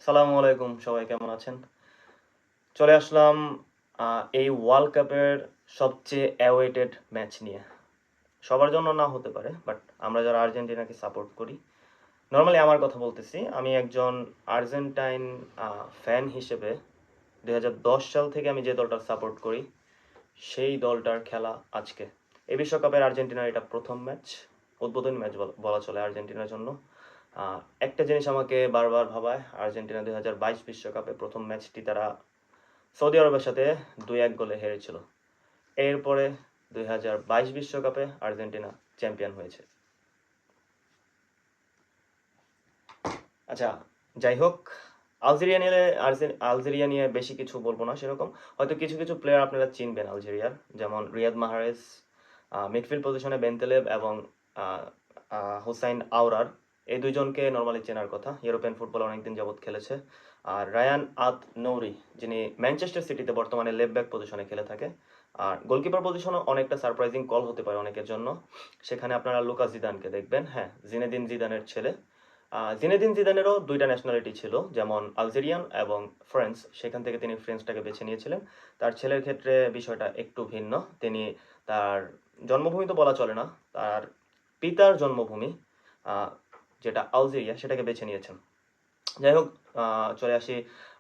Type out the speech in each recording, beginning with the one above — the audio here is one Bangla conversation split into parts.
সালামু আলাইকুম, সবাই কেমন আছেন? চলে আসলাম এই ওয়ার্ল্ড কাপের সবচেয়ে অ্যাওয়েটেড ম্যাচ নিয়ে। সবার জন্য না হতে পারে, বাট আমরা যারা আর্জেন্টিনাকে সাপোর্ট করি, নরমালি আমার কথা বলতেছি, আমি একজন আর্জেন্টাইন ফ্যান হিসেবে 2010 সাল থেকে আমি যে দলটার সাপোর্ট করি, সেই দলটার খেলা আজকে। এই বিশ্বকাপের আর্জেন্টিনার এটা প্রথম ম্যাচ, উদ্বোধনী ম্যাচ বলা চলে আর্জেন্টিনার জন্য। একটা জিনিস আমাকে বারবার ভাবায়, আর্জেন্টিনা 2022 বিশ্বকাপে প্রথম ম্যাচটি তারা সৌদি আরবের সাথে 2-1 গোলে হেরেছিল। এরপরে 2022 বিশ্বকাপে আর্জেন্টিনা চ্যাম্পিয়ন হয়েছে। আচ্ছা, যাই হোক, আলজেরিয়া নিয়ে বেশি কিছু বলবো না সেরকম। হয়তো কিছু কিছু প্লেয়ার আপনারা চিনবেন আলজেরিয়ার, যেমন রিয়াদ মাহরেজ, মিডফিল্ড পজিশনে বেন্তেলেব এবং হুসাইন আওরার। এই দুইজনকে নর্মালি চেনার কথা, ইউরোপিয়ান ফুটবল অনেকদিন যাবৎ খেলেছে। আর রায়ান আত নৌরি, যিনি ম্যানচেস্টার সিটিতে বর্তমানে লেফট ব্যাক পজিশনে খেলে থাকে। আর গোলকিপার পজিশনও অনেকটা সারপ্রাইজিং কল হতে পারে অনেকের জন্য। সেখানে আপনারা লুকাস জিদানকে দেখবেন, হ্যাঁ, জিনেদিন জিদানের ছেলে। জিনেদিন জিদানেরও দুইটা ন্যাশনালিটি ছিল, যেমন আলজেরিয়ান এবং ফ্রেঞ্চ। সেখান থেকে তিনি ফ্রেঞ্চটাকে বেছে নিয়েছিলেন। তার ছেলের ক্ষেত্রে বিষয়টা একটু ভিন্ন। তিনি তার জন্মভূমি তো বলা চলে না, তার পিতার জন্মভূমি আহ, যেটা আলজেরিয়া, সেটাকে বেছে নিয়েছেন। যাই হোক, চলে আসি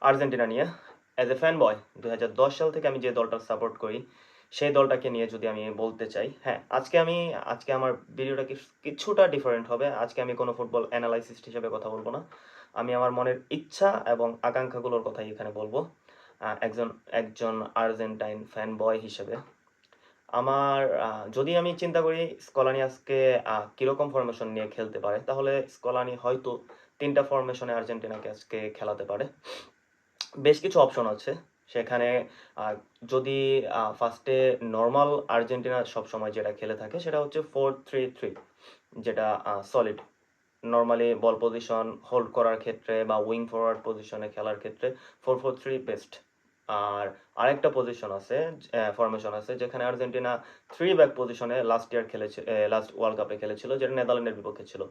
আর্জেন্টিনা নিয়ে। অ্যাজ এ ফ্যান বয় 2010 সাল থেকে আমি যে দলটার সাপোর্ট করি, সেই দলটাকে নিয়ে যদি আমি বলতে চাই, হ্যাঁ, আজকে আমার ভিডিওটা কিছুটা ডিফারেন্ট হবে। আজকে আমি কোনো ফুটবল অ্যানালাইসিস্ট হিসেবে কথা বলবো না, আমি আমার মনের ইচ্ছা এবং আকাঙ্ক্ষাগুলোর কথাই এখানে বলবো একজন একজন আর্জেন্টাইন ফ্যান বয় হিসেবে। আমার যদি আমি চিন্তা করি স্কলানি আজকে কিরকম ফরমেশন নিয়ে খেলতে পারে, তাহলে স্কলানি হয়তো 3টা ফরমেশনে আর্জেন্টিনাকে আজকে খেলাতে পারে। বেশ কিছু অপশন আছে সেখানে। যদি ফার্স্টে নর্মাল আর্জেন্টিনা সবসময় যেটা খেলে থাকে সেটা হচ্ছে 4-3-3, যেটা সলিড। নর্মালি বল পজিশন হোল্ড করার ক্ষেত্রে বা উইং ফরওয়ার্ড পজিশনে খেলার ক্ষেত্রে 4-4-3 বেস্ট। আর আরেকটা পজিশন আছে, ফরমেশন আছে, যেখানে আর্জেন্টিনা 3 ব্যাক পজিশনে লাস্ট ইয়ার খেলেছে, লাস্ট ওয়ার্ল্ড কাপে খেলেছিল, যেটা নেদারল্যান্ডের বিপক্ষে ছিল।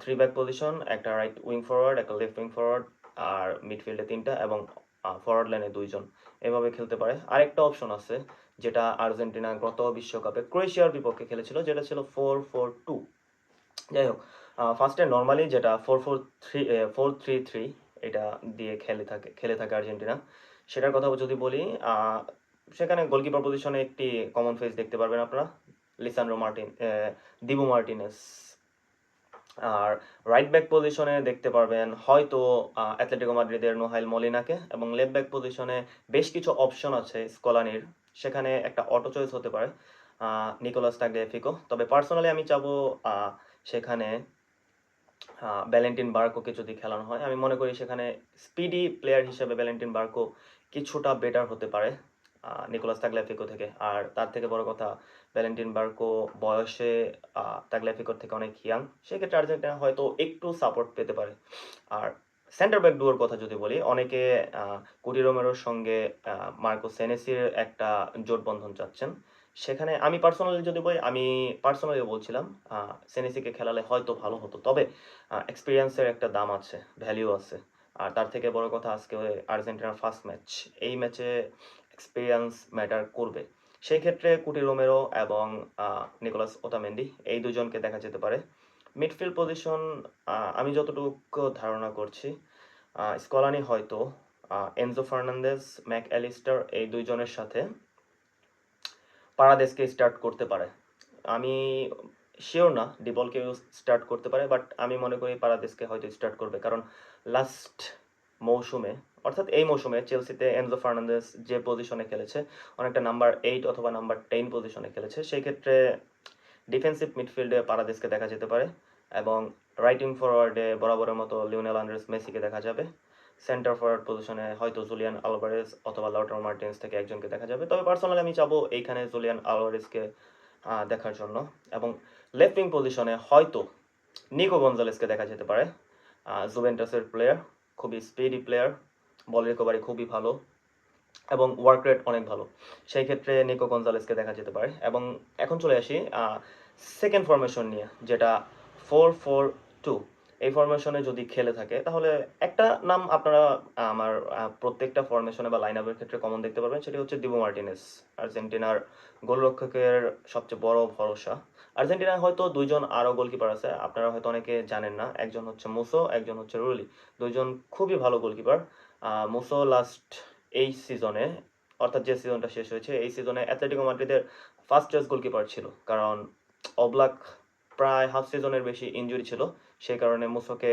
3 ব্যাক পজিশন, একটা রাইট উইং ফরওয়ার্ড, একটা লেফট উইং ফরওয়ার্ড, আর মিডফিল্ডে 3টা এবং ফরওয়ার্ড লাইনে 2জন, এভাবে খেলতে পারে। আরেকটা অপশন আছে যেটা আর্জেন্টিনা গত বিশ্বকাপে ক্রোয়েশিয়ার বিপক্ষে খেলেছিল, যেটা ছিল 4-4-2। যাই হোক, ফার্স্টে নর্মালি যেটা 4-3 এটা দিয়ে খেলে থাকে আর্জেন্টিনা, সেটার কথা যদি বলি, সেখানে গোলকিপার পজিশনে একটি কমন ফেস দেখতে পারবেন আপনারা, লিসান্ড্রো দিবু মার্টিনেস। আর রাইট ব্যাক পজিশনে দেখতে পারবেন হয়তো অ্যাথলেটিকো মাদ্রিদের নোহাইল মলিনাকে, এবং লেফট ব্যাক পজিশনে বেশ কিছু অপশন আছে স্কলানির, সেখানে একটা অটো চয়েস হতে পারে নিকোলাস তাগলিয়াফিকো। তবে পার্সোনালি আমি চাবো সেখানে ভ্যালেন্টিন বার্কোকে যদি খেলানো হয়। আমি মনে করি সেখানে স্পিডি প্লেয়ার হিসেবে ভ্যালেন্টিন বার্কো কিছুটা বেটার হতে পারে নিকোলাস তাগলিয়াফিকো থেকে। আর তার থেকে বড় কথা, ভ্যালেন্টিন বার্কো বয়সে তাগলিয়াফিকোর থেকে অনেক ইয়াং, সেক্ষেত্রে আর্জেন্টিনা হয়তো একটু সাপোর্ট পেতে পারে। আর সেন্টার ব্যাক ডুয়োর কথা যদি বলি, অনেকে কুটি রোমেরোর সঙ্গে মার্কো সেনেসির একটা জোটবন্ধন চাচ্ছেন। সেখানে আমি পার্সোনালি বলছিলাম সেনেসিকে খেলালে হয়তো ভালো হতো, তবে এক্সপিরিয়েন্সের একটা দাম আছে, ভ্যালিউ আছে। আর তার থেকে বড় কথা, আজকে আর্জেন্টিনার ফার্স্ট ম্যাচ, এই ম্যাচে এক্সপিরিয়েন্স ম্যাটার করবে। সেই ক্ষেত্রে কুটি রোমেরো এবং নিকোলাস ওতামেন্ডি, এই দুজনকে দেখা যেতে পারে। মিডফিল্ড পজিশন আমি যতটুকু ধারণা করছি, স্কলানি হয়তো এনজো ফার্নান্দেজ, ম্যাক অ্যালিস্টার, এই দুইজনের সাথে পারাদেসকে স্টার্ট করতে পারে। আমি শিওর না ডিপলকেও স্টার্ট করতে পারে, বাট আমি মনে করি পারাদেসকে হয়তো স্টার্ট করবে, কারণ লাস্ট মৌসুমে, অর্থাৎ এই মৌসুমে চেলসিতে এনজো ফার্নান্দেস যে পজিশনে খেলেছে, অনেকটা নাম্বার 8 অথবা নাম্বার 10 পজিশনে খেলেছে। সেই ক্ষেত্রে ডিফেন্সিভ মিডফিল্ডে পারাদেসকে দেখা যেতে পারে, এবং রাইটিং ফরওয়ার্ডে বরাবরের মতো লিওনেল আন্দ্রেস মেসিকে দেখা যাবে। সেন্টার ফরওয়ার্ড পজিশনে হয়তো জুলিয়ান আলভারেজ অথবা লাউটারো মার্টিনেজ থেকে একজনকে দেখা যাবে। তবে পার্সোনালি আমি চাবো এইখানে জুলিয়ান আলভারেজকে দেখার জন্য। এবং লেফট উইং পজিশনে হয়তো নিকো গঞ্জালেসকে দেখা যেতে পারে, জুভেন্টাসের প্লেয়ার, খুবই স্পিডি প্লেয়ার, বল রিকভারি খুবই ভালো এবং ওয়ার্ক রেট অনেক ভালো। সেই ক্ষেত্রে নিকো গঞ্জালেসকে দেখা যেতে পারে। এবং এখন চলে আসি সেকেন্ড ফরমেশন নিয়ে, যেটা 4-4-2। এই ফরমেশনে যদি খেলে থাকে তাহলে একটা নাম আপনারা আমার প্রত্যেকটা ফরমেশনে বা লাইন আপের ক্ষেত্রে কমন দেখতে পারবেন, সেটি হচ্ছে দিবো মার্টিনেস, আর্জেন্টিনার গোলরক্ষকের সবচেয়ে বড় ভরসা। আর্জেন্টিনায় হয়তো দুইজন আরও গোলকিপার আছে, আপনারা হয়তো অনেকে জানেন না, একজন হচ্ছে মুসো, একজন হচ্ছে রুলি, দুইজন খুবই ভালো গোলকিপার। মুসো লাস্ট এই সিজনে, অর্থাৎ যে সিজনটা শেষ হয়েছে এই সিজনে অ্যাথলেটিকো মাদ্রিদের ফার্স্ট চয়েস গোলকিপার ছিল, কারণ অবলাক প্রায় হাফ সিজনের বেশি ইনজুরি ছিল, সেই কারণে মুসোকে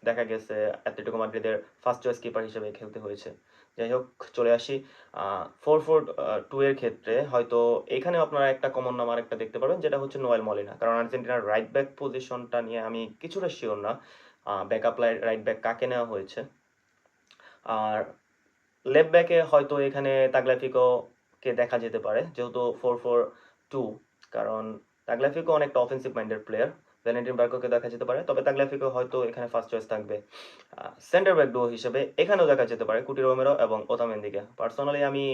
দেখা গেছে অ্যাথলেটিকো মাদ্রিদের ফার্স্ট চয়েস কিপার হিসেবে খেলতে হয়েছে। যাই হোক, চলে আসি 4-4-2 এর ক্ষেত্রে হয়তো এখানে আপনারা একটা কমন নাম আরেকটা দেখতে পাবেন, যেটা হচ্ছে নোয়েল মলিনা, কারণ আর্জেন্টিনার রাইট ব্যাক পজিশনটা নিয়ে আমি কিছুটা শিওর না ব্যাকআপ রাইট ব্যাক কাকে নেওয়া হয়েছে। আর লেফট ব্যাকে হয়তো এখানে তাগলাফিকোকে দেখা যেতে পারে, যেহেতু 4-4-2, কারণ তাগলাফিকো অনেকটা অফেন্সিভ মাইন্ডেড প্লেয়ার, ভ্যালেন্টিন বার্কোকে দেখা যেতে পারে, তবে তাগলাফিকো হয়তো এখানে ফার্স্ট চয়েস থাকবে। সেন্টার ব্যাক ডুও হিসেবে এখানেও দেখা যেতে পারে কুটি রোমেরো এবং ওতামেন্দিকে। পার্সোনালি আমি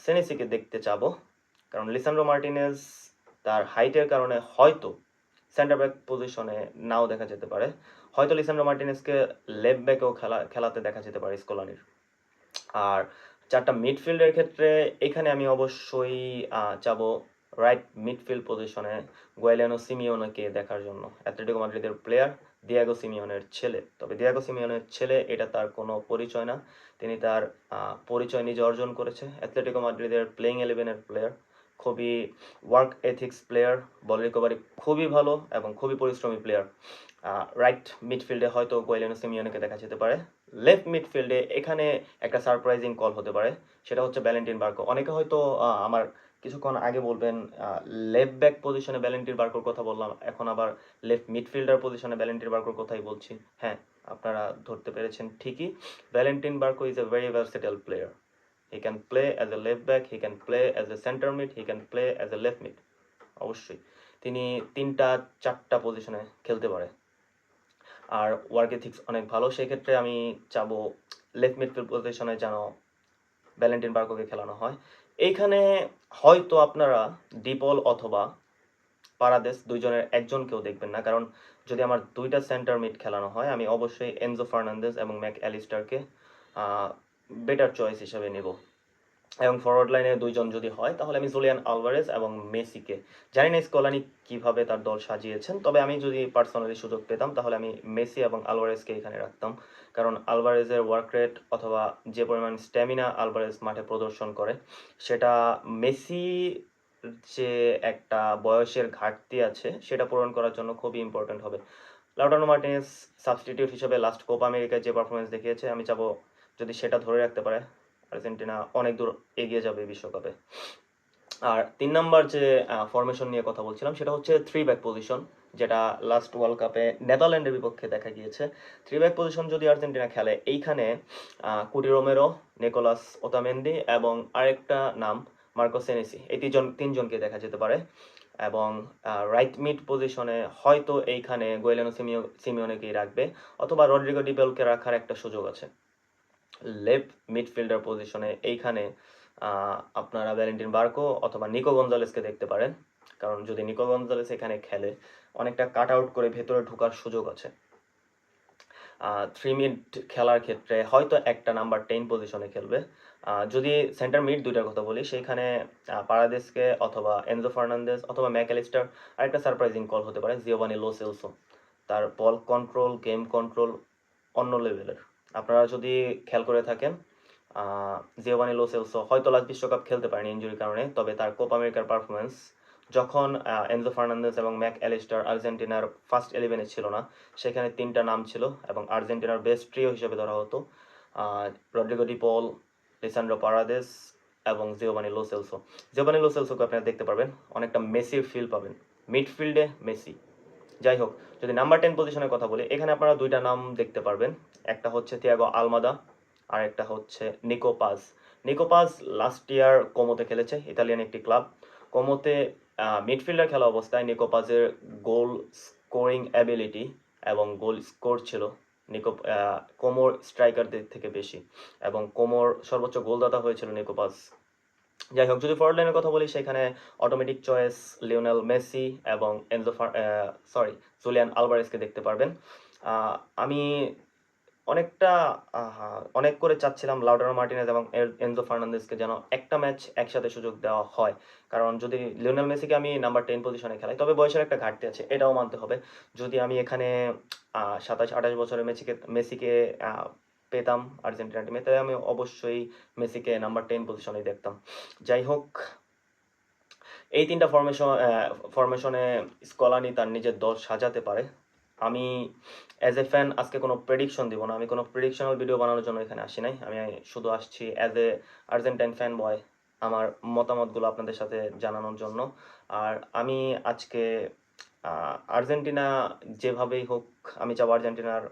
সেনেসিকে দেখতে চাবো, কারণ লিসান্ড্রো মার্টিনেজ তার হাইটের কারণে হয়তো সেন্টার ব্যাক পজিশনে নাও দেখা যেতে পারে, হয়তো লিসান্ড্রো মার্টিনেজকে লেফট ব্যাকেও খেলাতে দেখা যেতে পারে স্কলানির। আর চারটা মিডফিল্ডের ক্ষেত্রে এখানে আমি অবশ্যই চাবো রাইট মিডফিল্ড পজিশনে গুয়াইলিয়ানো সিমিওনেকে দেখার জন্য, অ্যাথলেটিকো মাদ্রিদের প্লেয়ার, দিয়াগো সিমিওনের ছেলে। তবে দিয়াগো সিমিওনের ছেলে এটা তার কোনো পরিচয় না, তিনি তার পরিচয় নিজে অর্জন করেছে, অ্যাথলেটিকো মাদ্রিদের প্লেইং 11-এর প্লেয়ার, খুবই ওয়ার্ক এথিক্স প্লেয়ার, বল রিকভারি খুবই ভালো এবং খুবই পরিশ্রমী প্লেয়ার। রাইট মিডফিল্ডে হয়তো গুয়াইলিয়ানো সিমিওনেকে দেখা যেতে পারে। লেফট মিডফিল্ডে এখানে একটা সারপ্রাইজিং কল হতে পারে, সেটা হচ্ছে ভ্যালেন্টিন বার্কো। অনেকে হয়তো আমার কিছুক্ষণ আগে বলবেন লেফট ব্যাক পজিশনে ভ্যালেন্টিন বার্কোর কথা বললাম, এখন আবার লেফট মিডফিল্ডার পজিশনে ভ্যালেন্টিন বার্কোর কথাই বলছি। হ্যাঁ, আপনারা ধরতে পেরেছেন ঠিকই, Valentin Barco is a very versatile player. He can play as a left back, he can play as a centre mid, he can play as a left mid. অবশ্যই তিনি 3-4টা পজিশনে খেলতে পারে, আর ওয়ার্ক এথিক্স অনেক ভালো, সেক্ষেত্রে আমি চাবো লেফট মিডফিল্ড পজিশনে যেন ভ্যালেন্টিন বার্কোকে খেলানো হয়। এইখানে হয়তো আপনারা ডিপল অথবা পারাদেস দুইজনের একজনকেও দেখবেন না, কারণ যদি আমার দুইটা সেন্টার মিড খেলানো হয় আমি অবশ্যই এনজো ফার্নান্দেজ এবং ম্যাক অ্যালিস্টারকে বেটার চয়েস হিসেবে নেব, এবং ফরওয়ার্ড লাইনে দুইজন যদি হয় তাহলে আমি জুলিয়ান আলভারেজ এবং মেসিকে, জানি না স্কলানি কিভাবে তার দল সাজিয়েছেন, তবে আমি যদি পার্সোনালি সুযোগ পেতাম তাহলে আমি মেসি এবং আলভারেজকে এখানে রাখতাম, কারণ আলভারেজের ওয়ার্ক রেট অথবা যে পরিমাণ স্ট্যামিনা আলভারেজ মাঠে প্রদর্শন করে সেটা মেসি যে একটা বয়সের ঘাটতি আছে সেটা পূরণ করার জন্য খুবই ইম্পর্টেন্ট হবে। লাউটারো মার্টিনেজ সাবস্টিটিউট হিসেবে লাস্ট কোপা আমেরিকায় যে পারফরমেন্স দেখিয়েছে আমি চাবো যদি সেটা ধরে রাখতে পারে আর্জেন্টিনা অনেক দূর এগিয়ে যাবে বিশ্বকাপে। আর 3 নম্বর যে ফরমেশন নিয়ে কথা বলছিলাম সেটা হচ্ছে 3 ব্যাক পজিশন, যেটা লাস্ট ওয়ার্ল্ড কাপে নেদারল্যান্ডের বিপক্ষে দেখা গিয়েছে। 3 ব্যাক পজিশন যদি আর্জেন্টিনা খেলে এইখানে কুটি রোমেরো, নিকোলাস ওতামেন্দি এবং আরেকটা নাম মার্কো সেনেসি, এই তিনজনকে দেখা যেতে পারে, এবং রাইট মিড পজিশনে হয়তো এইখানে গুয়াইলিয়ানো সিমিওনেকেই রাখবে, অথবা রড্রিগো ডিপেলকে রাখার একটা সুযোগ আছে। লেফট মিডফিল্ডার পজিশনে এইখানে আপনারা ভ্যালেন্টিন বার্কো অথবা নিকো গঞ্জালেসকে দেখতে পারেন, কারণ যদি নিকো গঞ্জালেস এখানে খেলে অনেকটা কাট আউট করে ভেতরে ঢোকার সুযোগ আছে। 3 মিড খেলার ক্ষেত্রে হয়তো একটা নাম্বার 10 পজিশনে খেলবে। যদি সেন্টার মিড দুইটার কথা বলি সেইখানে পারাদেসকে অথবা এনজো ফার্নান্দেজ অথবা ম্যাক অ্যালিস্টার, আরেকটা সারপ্রাইজিং কল হতে পারে জিওভানি লো সেলসো, তার বল কন্ট্রোল, গেম কন্ট্রোল অন্য লেভেলের। আপনারা যদি খেয়াল করে থাকেন জিওভানি লো সেলসো হয়তো লাস্ট বিশ্বকাপ খেলতে পারেনি ইনজুরির কারণে, তবে তার কোপা আমেরিকার পারফরমেন্স যখন এনজো ফার্নান্দেজ এবং ম্যাক অ্যালিস্টার আর্জেন্টিনার ফার্স্ট 11-এ ছিল না, সেখানে 3টা নাম ছিল এবং আর্জেন্টিনার বেস্ট ট্রিও হিসেবে ধরা হতো Rodrigo De Paul, Lisandro Paredes এবং Giovani Lo Celso. Giovani Lo সেলসোকে আপনারা দেখতে পারবেন, অনেকটা মেসির ফিল পাবেন, মিডফিল্ডে মেসি। যাই হোক, যদি নাম্বার 10 পজিশনের কথা বলি এখানে আপনারা দুইটা নাম দেখতে পারবেন, একটা হচ্ছে থিয়াগো আলমাদা আর একটা হচ্ছে নিকো পাজ। নিকো পাজ লাস্ট ইয়ার কোমোতে খেলেছে, ইতালিয়ান একটি ক্লাব। কোমোতে মিডফিল্ডার খেলা অবস্থায় নিকো পাজের গোল স্কোরিং অ্যাবিলিটি এবং গোল স্কোর ছিল কোমোর স্ট্রাইকারদের থেকে বেশি, এবং কোমোর সর্বোচ্চ গোলদাতা হয়েছিল নিকো পাজ। যাই হোক, যদি ফরওয়ার্ড লাইনের কথা বলি সেখানে অটোমেটিক চয়েস লিওনেল মেসি এবং জুলিয়ান আলভারেজকে দেখতে পারবেন। আমি অনেকটা অনেক করে চাচ্ছিলাম লাউটারো মার্টিনেজ এবং এনজো ফার্নান্দেজকে যেন একটা ম্যাচ একসাথে সুযোগ দেওয়া হয়। কারণ যদি লিওনেল মেসিকে আমি নাম্বার 10 পজিশনে খেলাই, তবে বয়সের একটা ঘাটতি আছে, এটাও মানতে হবে। যদি আমি এখানে 27-28 বছরের মেসিকে পেতাম আর্জেন্টিনা টিমে, তাহলে আমি অবশ্যই মেসিকে নাম্বার 10 পজিশনেই দেখতাম। যাই হোক, এই তিনটা ফরমেশনে স্কলানি তার নিজের দল সাজাতে পারে। আমি অ্যাজ এ ফ্যান আজকে কোনো প্রেডিকশন দিব না, আমি কোনো প্রেডিকশনাল ভিডিও বানানোর জন্য এখানে আসি নাই। আমি শুধু আসছি as a Argentine fan boy আমার মতামতগুলো আপনাদের সাথে জানানোর জন্য। আর আমি আজকে আর্জেন্টিনা যেভাবেই হোক, আমি চাবো আর্জেন্টিনার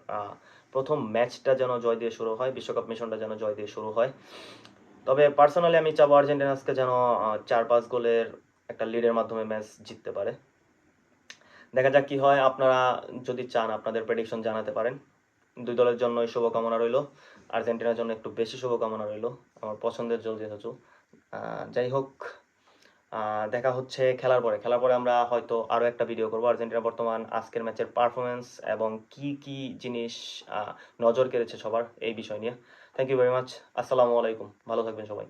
প্রথম ম্যাচটা যেন জয় দিয়ে শুরু হয়, বিশ্বকাপ মিশনটা যেন জয় দিয়ে শুরু হয়। তবে পার্সোনালি আমি চাবো আর্জেন্টিনা আজকে যেন 4-5 গোলের একটা লিডের মাধ্যমে ম্যাচ জিততে পারে। দেখা যাক কি হয়। আপনারা যদি চান আপনাদের প্রেডিকশন জানাতে পারেন। দুই দলের জন্যই শুভকামনা রইল, আর্জেন্টিনার জন্য একটু বেশি শুভকামনা রইল, আমার পছন্দের দল যেহেতু। যাই হোক, দেখা হচ্ছে খেলার পরে আমরা হয়তো আরও একটা ভিডিও করবো আর্জেন্টিনা বর্তমান আজকের ম্যাচের পারফরমেন্স এবং কি কি জিনিস নজর কেড়েছে সবার এই বিষয় নিয়ে। Thank you very much. আসসালামু আলাইকুম, ভালো থাকবেন সবাই।